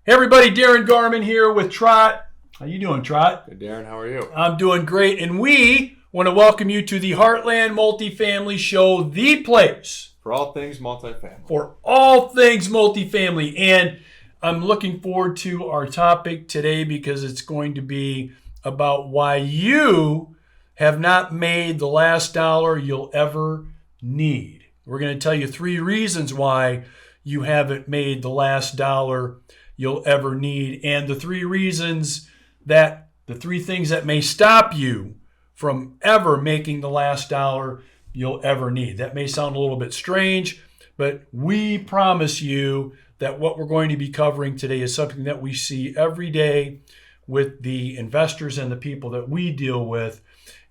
Hey everybody, Darren Garman here with Trot. How you doing, Trot? Good, Darren. How are you? I'm doing great, and we want to welcome you to the Heartland Multifamily Show, the place For all things multifamily. for all things multifamily. And I'm looking forward to our topic today because it's going to be about why you have not made the last dollar you'll ever need. We're going to tell you 3 reasons why you haven't made the last dollar you'll ever need, and the 3 things that may stop you from ever making the last dollar you'll ever need. That may sound a little bit strange, but we promise you that what we're going to be covering today is something that we see every day with the investors and the people that we deal with,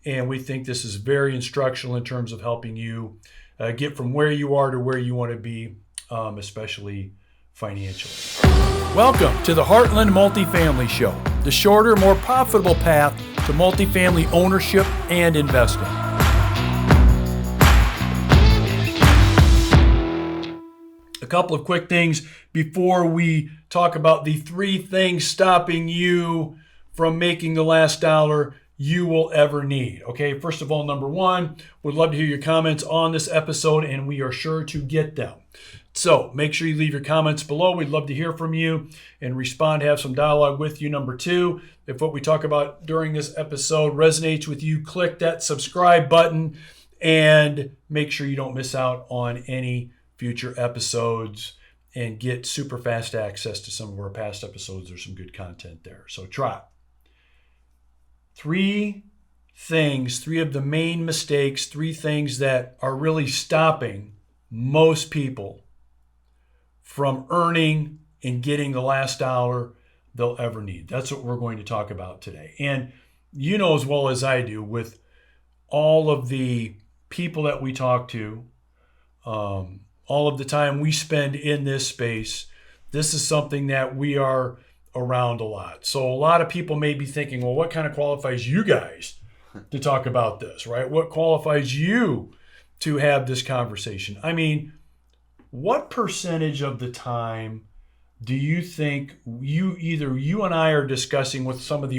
and we think this is very instructional in terms of helping you get from where you are to where you want to be, especially financially. Welcome to the Heartland Multifamily Show, the shorter, more profitable path to multifamily ownership and investing. A couple of quick things before we talk about the 3 things stopping you from making the last dollar you will ever need. Okay, first of all, number 1, would love to hear your comments on this episode, and we are sure to get them. So make sure you leave your comments below. We'd love to hear from you and respond, have some dialogue with you. Number 2, if what we talk about during this episode resonates with you, click that subscribe button and make sure you don't miss out on any future episodes and get super fast access to some of our past episodes. There's some good content there. So Trot. 3 things, 3 of the main mistakes, 3 things that are really stopping most people from earning and getting the last dollar they'll ever need. That's what we're going to talk about today. And you know as well as I do, with all of the people that we talk to, all of the time we spend in this space, this is something that we are around a lot. So a lot of people may be thinking, well, what kind of qualifies you guys to talk about this, right? What qualifies you to have this conversation? I mean, what percentage of the time do you think you and I are discussing with some of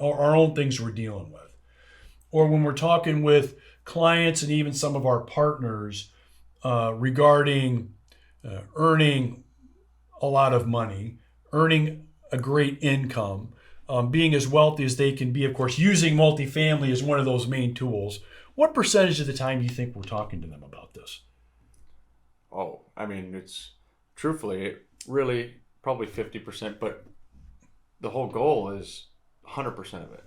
our own things we're dealing with, or when we're talking with clients and even some of our partners regarding earning a lot of money, earning a great income, being as wealthy as they can be, of course, using multifamily as one of those main tools. What percentage of the time do you think we're talking to them about this? Oh, I mean, truthfully, really probably 50%, but the whole goal is 100% of it.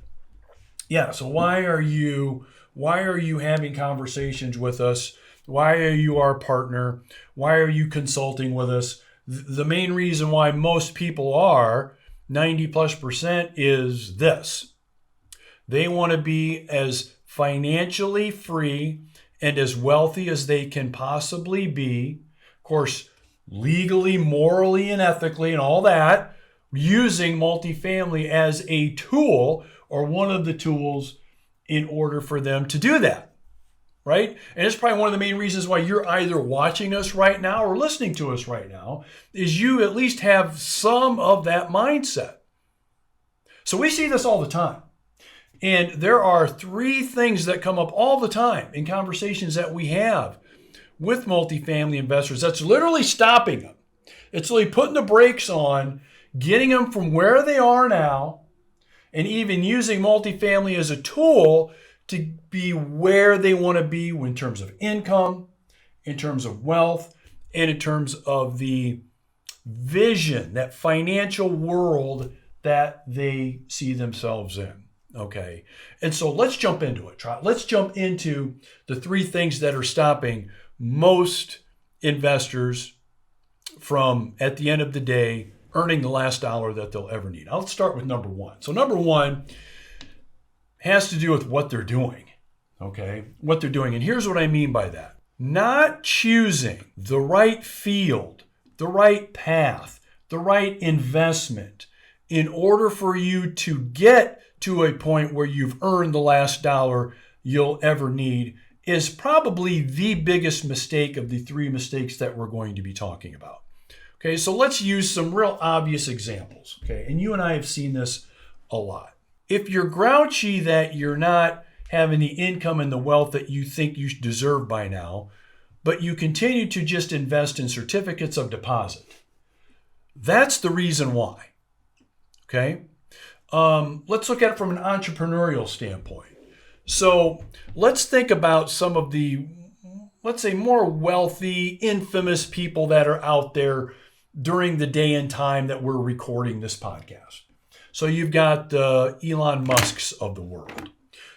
Yeah, so why are you having conversations with us? Why are you our partner? Why are you consulting with us? The main reason why most people are 90+% is this. They want to be as financially free and as wealthy as they can possibly be, of course, legally, morally, and ethically, and all that, using multifamily as a tool or one of the tools in order for them to do that, right? And it's probably one of the main reasons why you're either watching us right now or listening to us right now, is you at least have some of that mindset. So we see this all the time. And there are 3 things that come up all the time in conversations that we have with multifamily investors that's literally stopping them. It's really putting the brakes on, getting them from where they are now, and even using multifamily as a tool to be where they want to be in terms of income, in terms of wealth, and in terms of the vision, that financial world that they see themselves in. Okay, and so let's jump into it, Trot. Let's jump into the 3 things that are stopping most investors from, at the end of the day, earning the last dollar that they'll ever need. I'll start with number 1. So number 1 has to do with what they're doing, okay? What they're doing, and here's what I mean by that. Not choosing the right field, the right path, the right investment in order for you to get to a point where you've earned the last dollar you'll ever need is probably the biggest mistake of the 3 mistakes that we're going to be talking about. Okay, so let's use some real obvious examples. Okay, and you and I have seen this a lot. If you're grouchy that you're not having the income and the wealth that you think you deserve by now, but you continue to just invest in certificates of deposit, that's the reason why. Okay, let's look at it from an entrepreneurial standpoint. So let's think about some of the, let's say, more wealthy, infamous people that are out there during the day and time that we're recording this podcast. So you've got the Elon Musks of the world.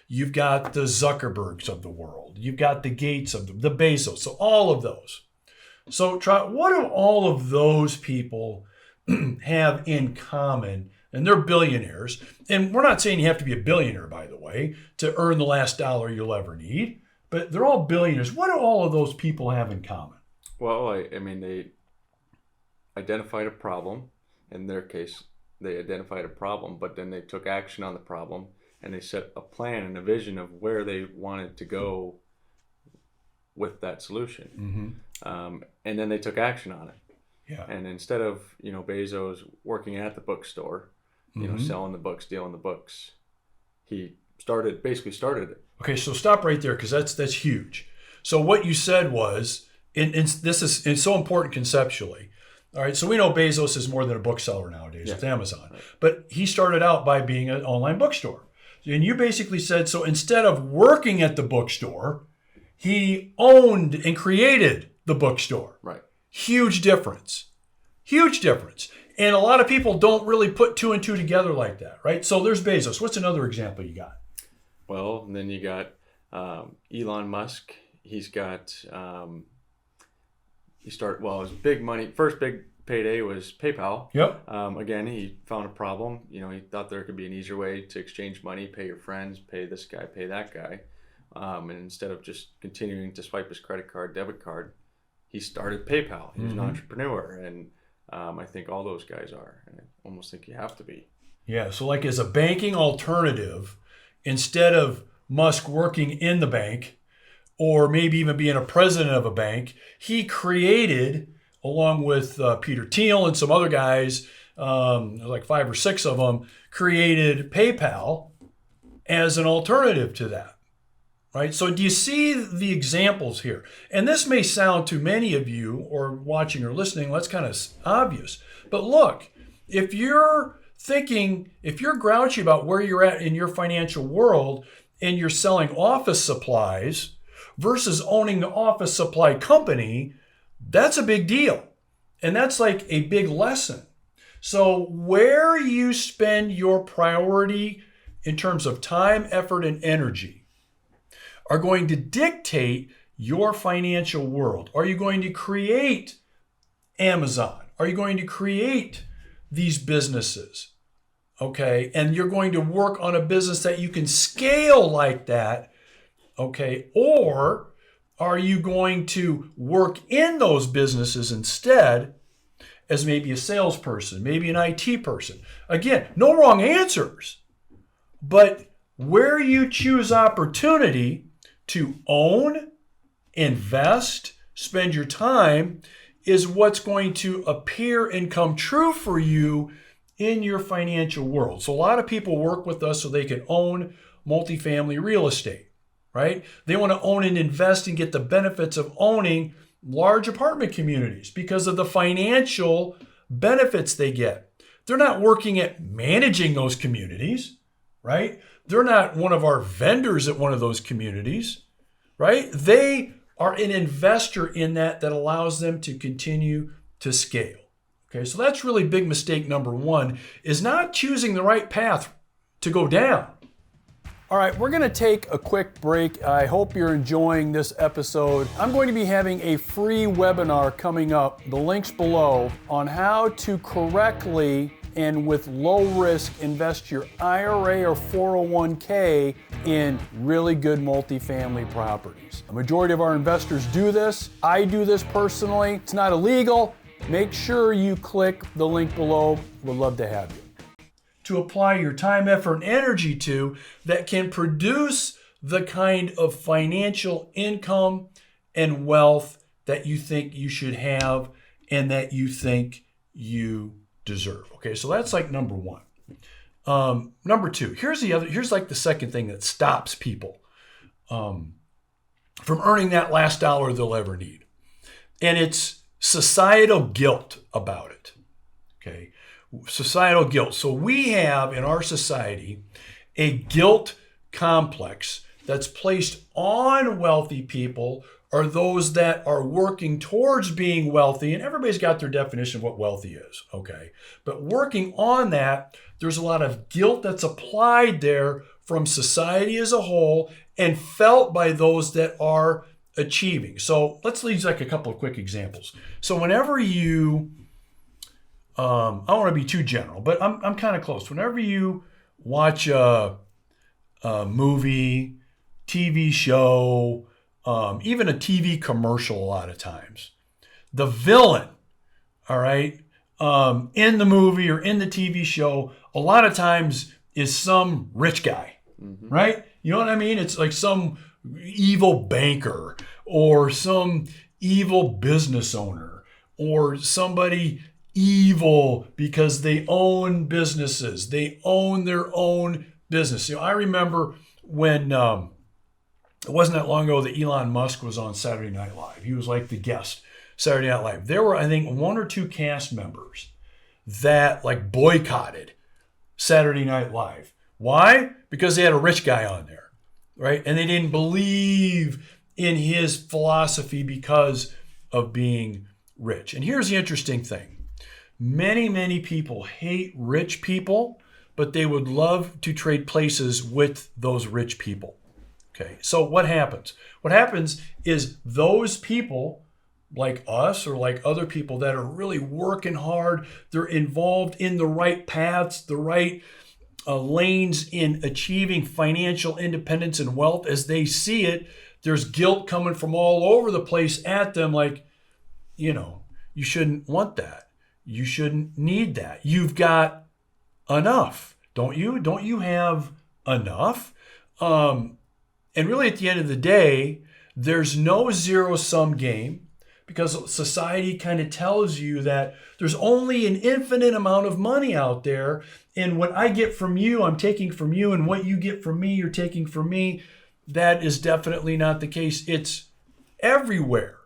You've got the Zuckerbergs of the world. You've got the Gates of the Bezos. So all of those. So Trot, what do all of those people have in common? And they're billionaires. And we're not saying you have to be a billionaire, by the way, to earn the last dollar you'll ever need. But they're all billionaires. What do all of those people have in common? Well, I mean, they identified a problem. In their case, they identified a problem, but then they took action on the problem, and they set a plan and a vision of where they wanted to go with that solution. And then they took action on it. Yeah. And instead of, Bezos working at the bookstore, selling the books, dealing the books, he basically started it. Okay, so stop right there, because that's huge. So what you said was, and this is so important conceptually. All right, so we know Bezos is more than a bookseller nowadays with Amazon. Right. But he started out by being an online bookstore. And you basically said, so instead of working at the bookstore, he owned and created the bookstore. Right. Huge difference. Huge difference. And a lot of people don't really put two and two together like that, right? So there's Bezos. What's another example you got? Well, and then you got Elon Musk. He's got, his big money, first big payday was PayPal. Yep. Again, he found a problem. He thought there could be an easier way to exchange money, pay your friends, pay this guy, pay that guy. And instead of just continuing to swipe his credit card, debit card, he started PayPal. He was an entrepreneur. And I think all those guys are. And I almost think you have to be. Yeah. So like as a banking alternative, instead of Musk working in the bank or maybe even being a president of a bank, he created, along with Peter Thiel and some other guys, like 5 or 6 of them, created PayPal as an alternative to that, right? So do you see the examples here? And this may sound to many of you or watching or listening, that's kind of obvious. But look, if you're grouchy about where you're at in your financial world and you're selling office supplies versus owning the office supply company, that's a big deal. And that's like a big lesson. So where you spend your priority in terms of time, effort, and energy are going to dictate your financial world. Are you going to create Amazon? Are you going to create these businesses? Okay, and you're going to work on a business that you can scale like that, okay? Or are you going to work in those businesses instead as maybe a salesperson, maybe an IT person? Again, no wrong answers, but where you choose opportunity to own, invest, spend your time is what's going to appear and come true for you in your financial world. So a lot of people work with us so they can own multifamily real estate, right? They want to own and invest and get the benefits of owning large apartment communities because of the financial benefits they get. They're not working at managing those communities, right? They're not one of our vendors at one of those communities, right? They are an investor in that allows them to continue to scale. Okay, so that's really big mistake number 1, is not choosing the right path to go down. All right, we're going to take a quick break. I hope you're enjoying this episode. I'm going to be having a free webinar coming up, the link's below, on how to correctly and with low risk invest your IRA or 401k in really good multifamily properties. A majority of our investors do this. I do this personally. It's not illegal. Make sure you click the link below. We'd love to have you. To apply your time, effort, and energy to that can produce the kind of financial income and wealth that you think you should have and that you think you deserve. Okay, so that's like number one. Number two, here's like the second thing that stops people from earning that last dollar they'll ever need. And it's societal guilt about it. Okay, societal guilt. So we have in our society a guilt complex that's placed on wealthy people or those that are working towards being wealthy. And everybody's got their definition of what wealthy is. Okay, but working on that, there's a lot of guilt that's applied there from society as a whole and felt by those that are achieving. So let's use like a couple of quick examples. So whenever you, I don't want to be too general, but I'm kind of close. Whenever you watch a movie, TV show, even a TV commercial, a lot of times, the villain, all right, in the movie or in the TV show, a lot of times is some rich guy, right? You know what I mean? It's like some evil banker or some evil business owner or somebody evil because they own businesses. They own their own business. You know, I remember when it wasn't that long ago that Elon Musk was on Saturday Night Live. He was like the guest, Saturday Night Live. There were, I think, one or two cast members that like boycotted Saturday Night Live. Why? Because they had a rich guy on there, right? And they didn't believe in his philosophy because of being rich. And here's the interesting thing. Many, many people hate rich people, but they would love to trade places with those rich people. Okay, so what happens? What happens is those people like us or like other people that are really working hard, they're involved in the right paths, the right lanes in achieving financial independence and wealth as they see it. There's guilt coming from all over the place at them like, you know, you shouldn't want that. You shouldn't need that. You've got enough, don't you? Don't you have enough? And really at the end of the day, there's no zero-sum game because society kind of tells you that there's only an infinite amount of money out there. And what I get from you, I'm taking from you. And what you get from me, you're taking from me. That is definitely not the case. It's everywhere.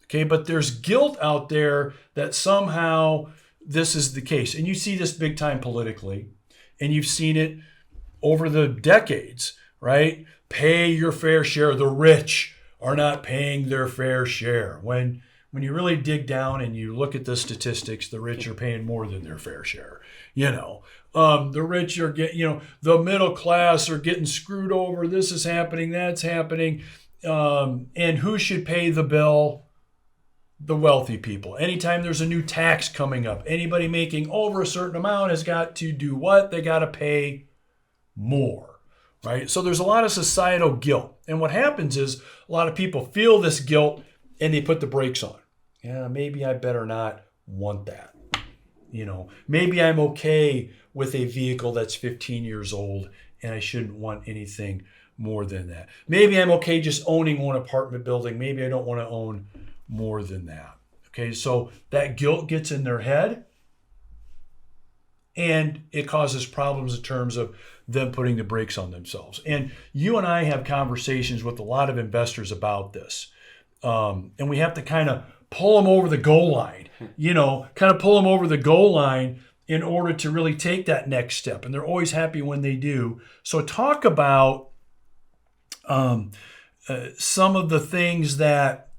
Okay, but there's guilt out there that somehow this is the case. And you see this big time politically. And you've seen it over the decades, right? Pay your fair share. The rich are not paying their fair share. When you really dig down and you look at the statistics, the rich are paying more than their fair share. You know, the rich are getting, you know, the middle class are getting screwed over. This is happening, that's happening. And who should pay the bill? The wealthy people. Anytime there's a new tax coming up, anybody making over a certain amount has got to do what? They got to pay more. Right? So there's a lot of societal guilt. And what happens is a lot of people feel this guilt and they put the brakes on. Yeah, maybe I better not want that. You know, maybe I'm okay with a vehicle that's 15 years old and I shouldn't want anything more than that. Maybe I'm okay just owning one apartment building. Maybe I don't want to own more than that. Okay, so that guilt gets in their head and it causes problems in terms of them putting the brakes on themselves. And you and I have conversations with a lot of investors about this. And we have to kind of pull them over the goal line, you know, kind of pull them over the goal line in order to really take that next step. And they're always happy when they do. So talk about some of the things that,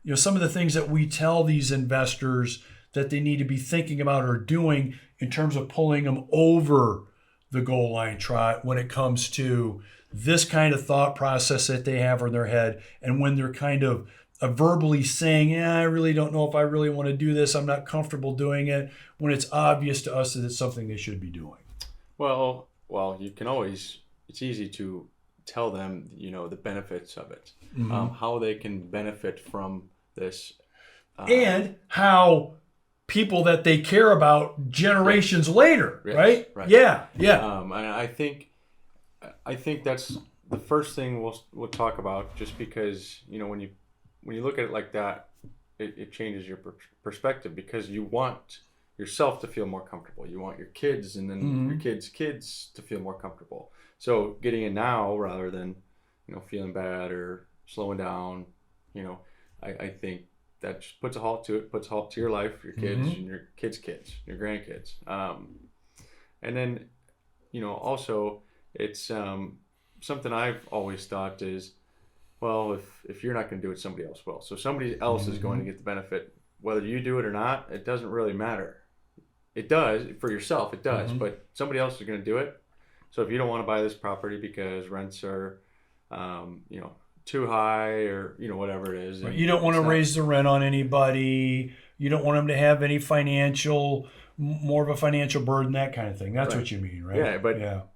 you know, some of the things that we tell these investors that they need to be thinking about or doing in terms of pulling them over the goal line, Trot, when it comes to this kind of thought process that they have in their head. And when they're kind of verbally saying, yeah, I really don't know if I really want to do this. I'm not comfortable doing it, when it's obvious to us that it's something they should be doing. Well, you can always, it's easy to tell them, you know, the benefits of it, how they can benefit from this. And how people that they care about generations later, right? Yeah. And I think that's the first thing we'll talk about, just because, you know, when you look at it like that, it changes your perspective, because you want yourself to feel more comfortable. You want your kids and then your kids to feel more comfortable. So getting in now rather than, feeling bad or slowing down, I think that just puts a halt to it, puts a halt to your life, your kids and your kids' your grandkids. And then, also it's something I've always thought is, well, if you're not going to do it, somebody else will. So somebody else is going to get the benefit. Whether you do it or not, it doesn't really matter. It does for yourself, it does, but somebody else is going to do it. So if you don't want to buy this property because rents are, too high or, whatever it is. You don't want to raise the rent on anybody. You don't want them to have any more of a financial burden, that kind of thing. That's what you mean, right? Yeah, but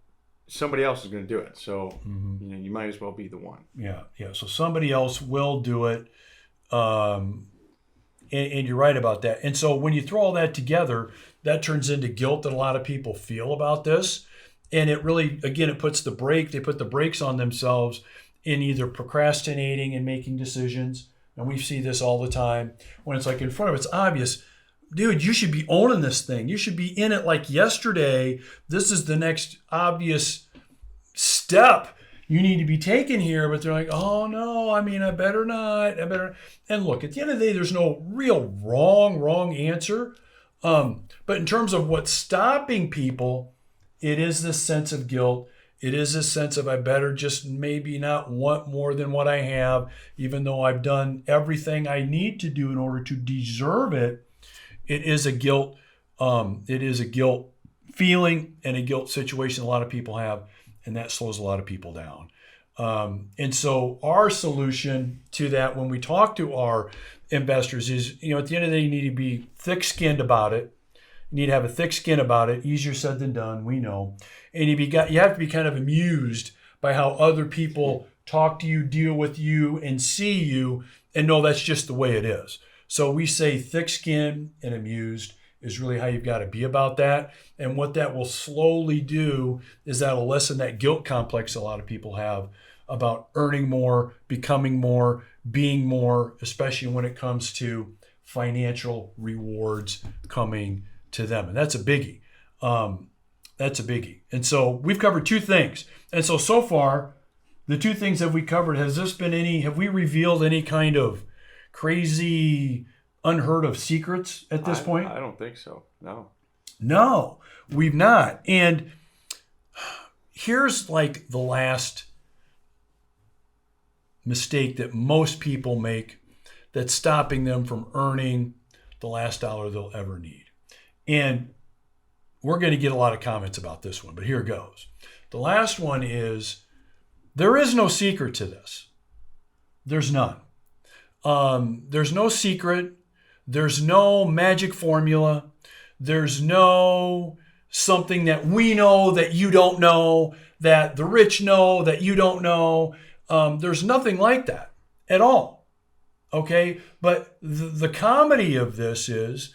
somebody else is going to do it. So, you might as well be the one. Yeah. So somebody else will do it. And you're right about that. And so when you throw all that together, that turns into guilt that a lot of people feel about this. And it really, again, they put the brakes on themselves in either procrastinating and making decisions. And we see this all the time when it's like in front of it's obvious. Dude, you should be owning this thing. You should be in it like yesterday. This is the next obvious step you need to be taken here. But they're like, oh no, I better not. And look, at the end of the day, there's no real wrong answer. But in terms of what's stopping people, it is this sense of guilt. It is this sense of I better just maybe not want more than what I have, even though I've done everything I need to do in order to deserve it. It is a guilt. It is a guilt feeling and a guilt situation a lot of people have, and that slows a lot of people down. And so our solution to that when we talk to our investors is, at the end of the day, you need to be thick-skinned about it. You need to have a thick skin about it. Easier said than done, we know. And you have to be kind of amused by how other people talk to you, deal with you, and see you, and know that's just the way it is. So we say thick skin and amused is really how you've got to be about that. And what that will slowly do is that'll lessen that guilt complex a lot of people have about earning more, becoming more, being more, especially when it comes to financial rewards coming to them. And that's a biggie. And so we've covered two things. And so far, the two things that we covered, have we revealed any kind of crazy, unheard of secrets at this point? I don't think so. No, we've not. And here's like the last mistake that most people make that's stopping them from earning the last dollar they'll ever need. And we're going to get a lot of comments about this one, but here it goes. The last one is, there is no secret to this. There's none. There's no secret. There's no magic formula. There's no something that we know that you don't know, that the rich know that you don't know. There's nothing like that at all. Okay? But the comedy of this is,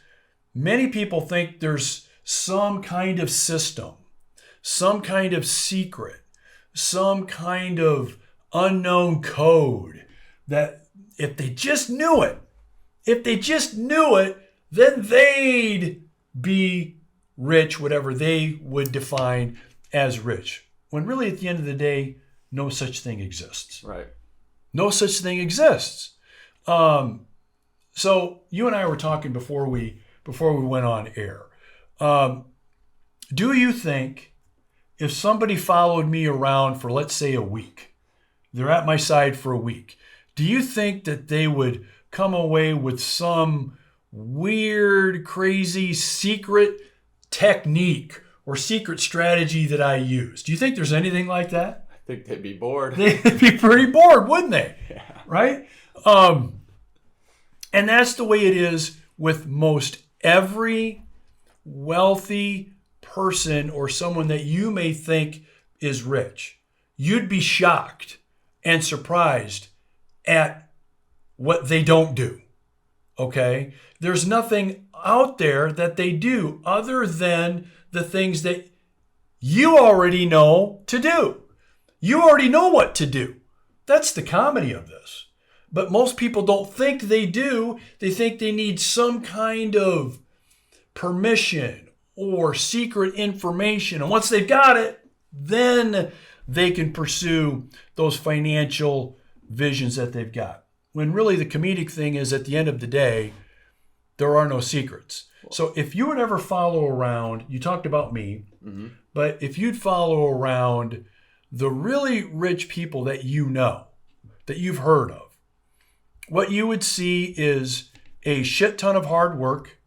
many people think there's some kind of system, some kind of secret, some kind of unknown code that if they just knew it, then they'd be rich, whatever they would define as rich. When really at the end of the day, no such thing exists. Right. No such thing exists. So you and I were talking before we went on air. Do you think if somebody followed me around for, let's say, a week, they're at my side for a week, do you think that they would come away with some weird, crazy, secret technique or secret strategy that I use? Do you think there's anything like that? I think they'd be bored. They'd be pretty bored, wouldn't they? Yeah. Right? And that's the way it is with most every wealthy person or someone that you may think is rich. You'd be shocked and surprised at what they don't do. Okay? There's nothing out there that they do other than the things that you already know to do. You already know what to do. That's the comedy of this. But most people don't think they do. They think they need some kind of permission or secret information. And once they've got it, then they can pursue those financial visions that they've got. When really the comedic thing is, at the end of the day, there are no secrets. So if you would ever follow around, you talked about me, but if you'd follow around the really rich people that you know, that you've heard of, what you would see is a shit ton of hard work,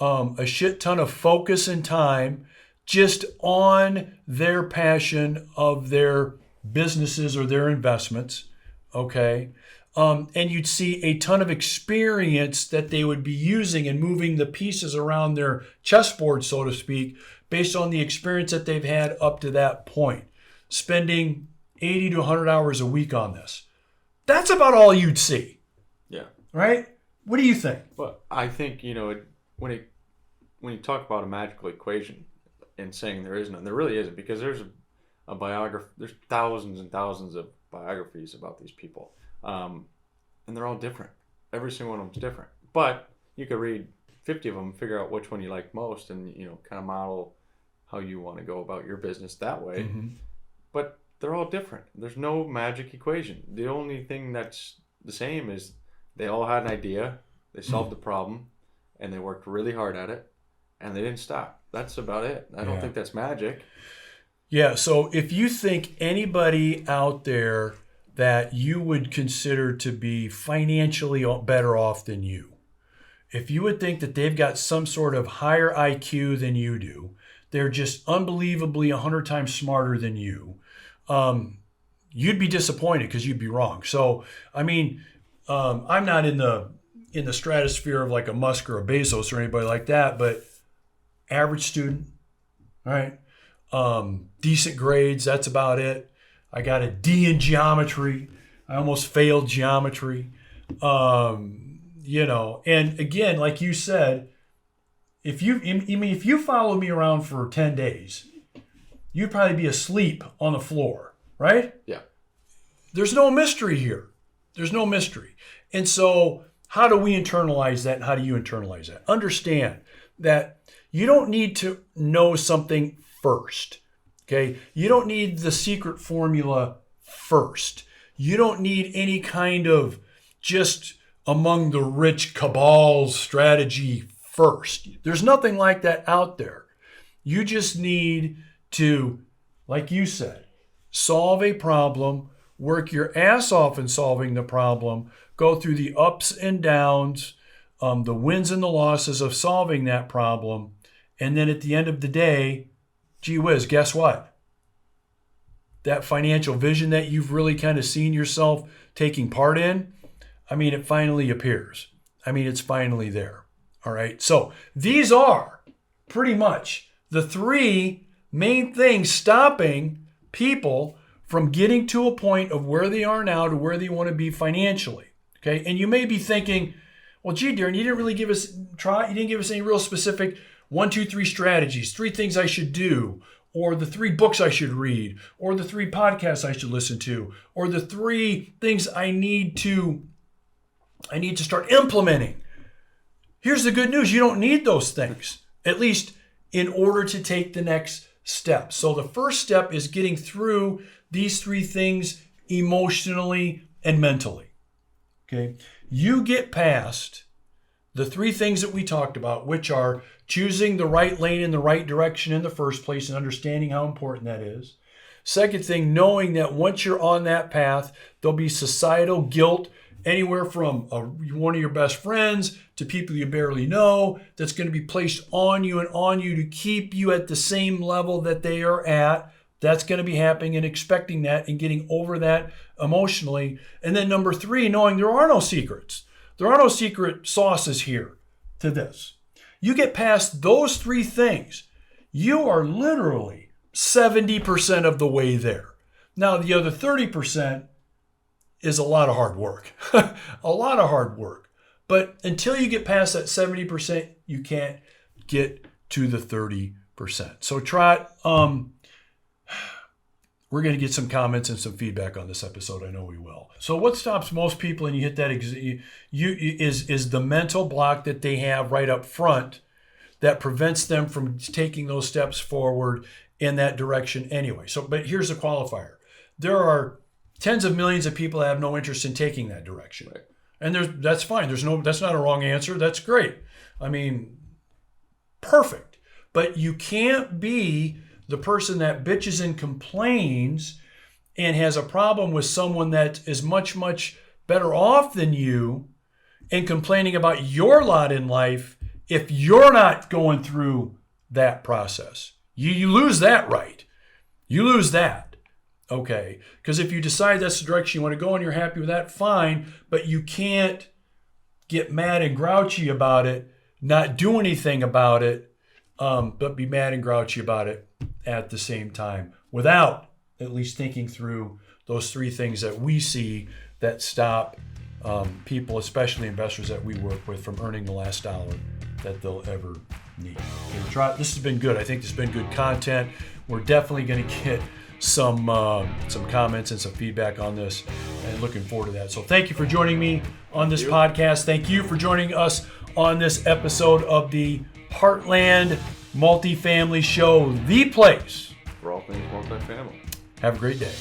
a shit ton of focus and time just on their passion of their businesses or their investments, okay? And you'd see a ton of experience that they would be using and moving the pieces around their chessboard, so to speak, based on the experience that they've had up to that point, spending 80 to 100 hours a week on this. That's about all you'd see. Yeah. Right? What do you think? Well, I think, when you talk about a magical equation and saying there is none, there really isn't, because there's a biography, there's thousands and thousands of biographies about these people. And they're all different. Every single one of them's different. But you could read 50 of them, figure out which one you like most, and kind of model how you want to go about your business that way. But they're all different. There's no magic equation. The only thing that's the same is they all had an idea, they solved the problem, and they worked really hard at it, and they didn't stop. That's about it. I don't think that's magic. Yeah, so if you think anybody out there that you would consider to be financially better off than you, if you would think that they've got some sort of higher IQ than you do, they're just unbelievably 100 times smarter than you, you'd be disappointed because you'd be wrong. So, I mean, I'm not in the stratosphere of like a Musk or a Bezos or anybody like that, but average student, right? Decent grades, that's about it. I got a D in geometry. I almost failed geometry. And again, like you said, if you follow me around for 10 days, you'd probably be asleep on the floor, right? Yeah. There's no mystery here. There's no mystery. And so how do we internalize that, and how do you internalize that? Understand that you don't need to know something first, okay? You don't need the secret formula first. You don't need any kind of just among the rich cabals strategy first. There's nothing like that out there. You just need to, like you said, solve a problem, work your ass off in solving the problem, go through the ups and downs, the wins and the losses of solving that problem. And then at the end of the day, gee whiz, guess what? That financial vision that you've really kind of seen yourself taking part in, it finally appears. It's finally there. All right. So these are pretty much the three main things stopping people from getting to a point of where they are now to where they want to be financially. Okay. And you may be thinking, well, gee, Darren, you didn't really give us any real specific 1, 2, 3 strategies, 3 things I should do, or the 3 books I should read, or the 3 podcasts I should listen to, or the 3 things I need to start implementing. Here's the good news. You don't need those things, at least in order to take the next step. So the first step is getting through these 3 things emotionally and mentally. Okay. You get past the 3 things that we talked about, which are choosing the right lane in the right direction in the first place and understanding how important that is. Second thing, knowing that once you're on that path, there'll be societal guilt anywhere from one of your best friends to people you barely know that's going to be placed on you to keep you at the same level that they are at. That's going to be happening, and expecting that and getting over that emotionally. And then number 3, knowing there are no secrets. There are no secret sauces here to this. You get past those 3 things, you are literally 70% of the way there. Now, the other 30% is a lot of hard work. A lot of hard work. But until you get past that 70%, you can't get to the 30%. So Trot, we're going to get some comments and some feedback on this episode. I know we will. So what stops most people, and you hit that, is the mental block that they have right up front that prevents them from taking those steps forward in that direction anyway. So, but here's the qualifier. There are tens of millions of people that have no interest in taking that direction. Right. And that's fine. That's not a wrong answer. That's great. I mean, perfect. But you can't be the person that bitches and complains and has a problem with someone that is much, much better off than you and complaining about your lot in life if you're not going through that process. You lose that right. You lose that. Okay. Because if you decide that's the direction you want to go and you're happy with that, fine. But you can't get mad and grouchy about it, not do anything about it, but be mad and grouchy about it at the same time without at least thinking through those three things that we see that stop people, especially investors that we work with, from earning the last dollar that they'll ever need. Okay, Trot, this has been good. I think this has been good content. We're definitely going to get some comments and some feedback on this, and looking forward to that. So thank you for joining me on this podcast. Thank you for joining us on this episode of the Heartland Multifamily Show, the place For all things multifamily. Have a great day.